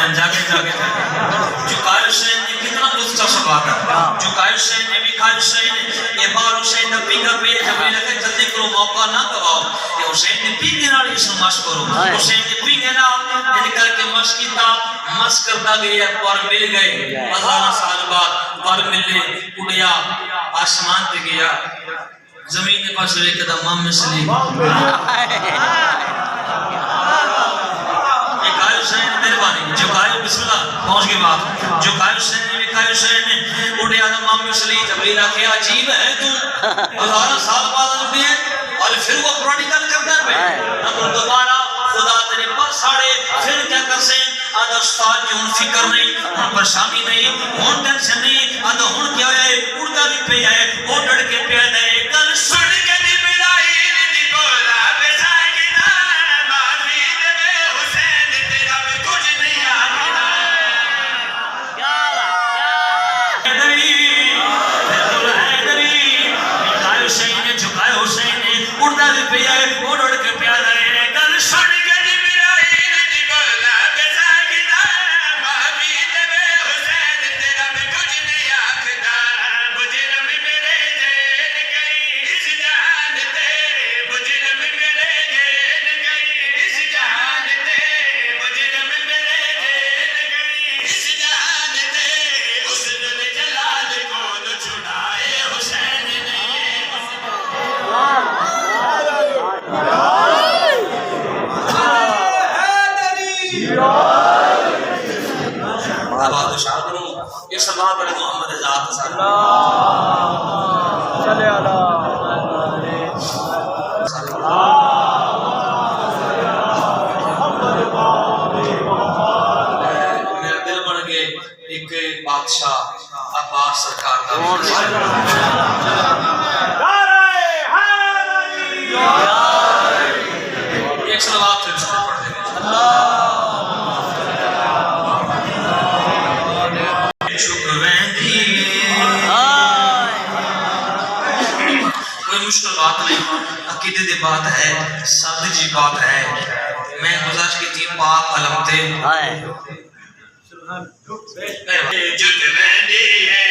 बयान जाके जाके झुकाए हुसैन ने कितना मुख्तसर बात है। झुकाए हुसैन ने भी खाए हुसैन ने ये बार हुसैन ने पीगा पे जब लगे जल्दी करो मौका ना गवाओ। ये हुसैन ने पीगे ना इसको मश करो। हुसैन ने पीगे ना इन करके मश कीता मश करता गया पर मिल गए 1000 साल बाद पर मिले उड़िया आसमान पे गया जमीन के पास लेके दम मिसली झुकाए बिस्मिल्लाह पहुंच गई बात। झुकाए हुसैन ने लिखा हुसैन ने उड़े आदम माम मुसली जबरील आखे अजीब है तू 1000 साल बाद भी है और फिर वो पुरानी गल करता है अब दोबारा खुदा तेरे पास साड़े फिर क्या कर से आदा उस्ताद जी हुन फिक्र नहीं हुन परेशानी नहीं हुन टेंशन नहीं आदा हुन क्या है उड़दा भी पे है वो डट के पे है गल सुन के दी मिलाई दी बोला अकीदे दी बात है सादी जी बात है मैं गुजारिश की थी पाक अलम थे जुट वेंदी है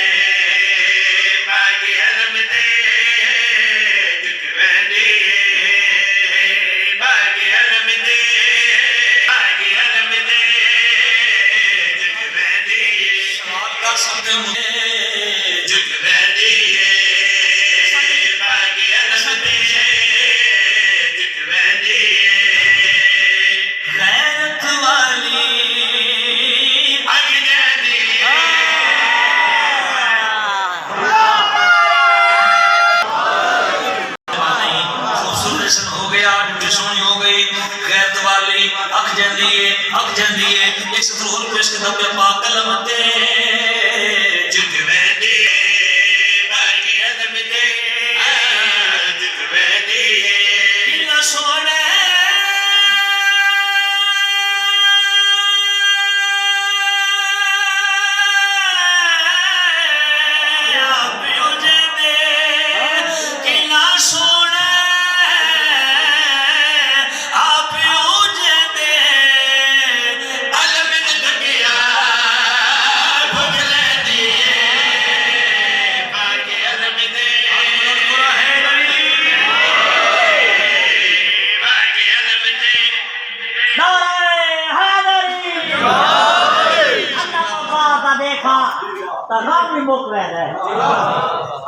बागी अलम थे जुट वेंदी है बागी अलम थे बागी अलम थे जुट वेंदी है का शब्द मुझे जुट वेंदी है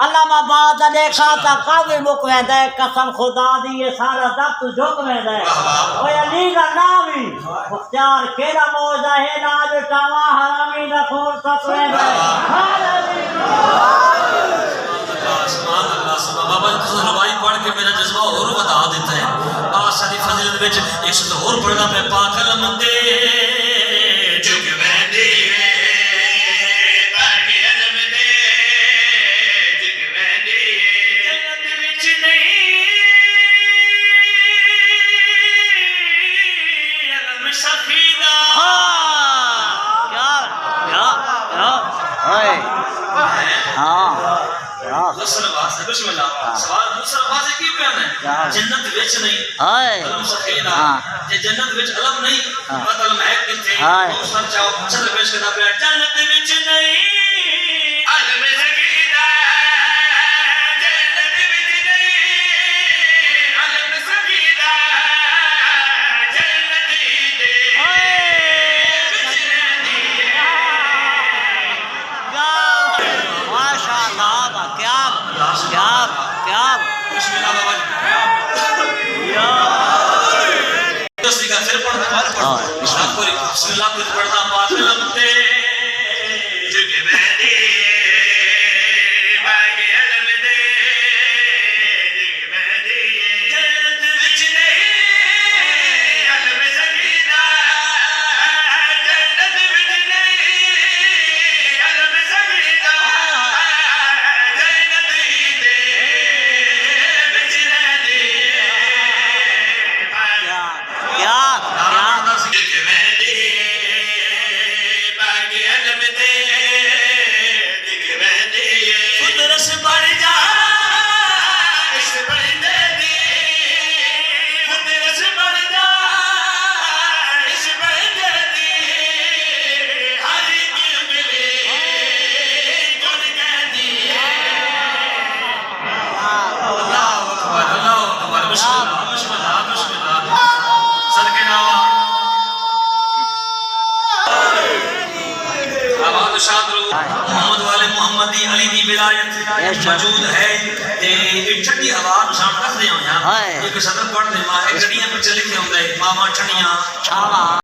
अल्लामा बात देखा तो काफी मुक वेंदा है कसम खुदा दी ये सारा दब तू झुक वेंदा है ओए अली का नाम ही मुख्तार केरा मौजा है नाज टावा हरामी दा खून सक वेंदा है सुभान अल्लाह सुभान बाबा तुम रवाई पढ़ के मेरा जज्बा और बता देता है पास दी फजीलत विच एक शब्द और पढ़ना पे पाक अलम दे झुक वेंदी बिस्मिल्लाह सवाल दूसरा बात की प्यान है जन्नत विच नहीं हाय अलम सफेदा हाँ। जे जन्नत विच अलम नहीं हाँ। मतलब है किथे हाँ। वो सर चाहो चल पेश करना पे जन्नत विच नहीं अलम सफेदा जन्नत विच नहीं अलम सफेदा जन्नत दे माशाअल्लाह क्या क्या क्या बिस्मिल्लाह बाबा दोस्ती का सिर पढ़ना हाँ, बिस्मिल्लाह कुछ पढ़ना पास लमते जगे बहदी बागे अलम दे जगे बहदी जन्नत विच नहीं अलम सकीदा जन्नत विच नहीं अलम सकीदा जन्नत दे विच नहीं क्या मोहम्मद वाले मोहम्मदी अली दी विलायत मौजूद है ते एक ठंडी हवा निशान रख दे होया एक सदर पढ़ दे मां एक गड़ियां पे चले के आंदा है मामा ठंडियां छावा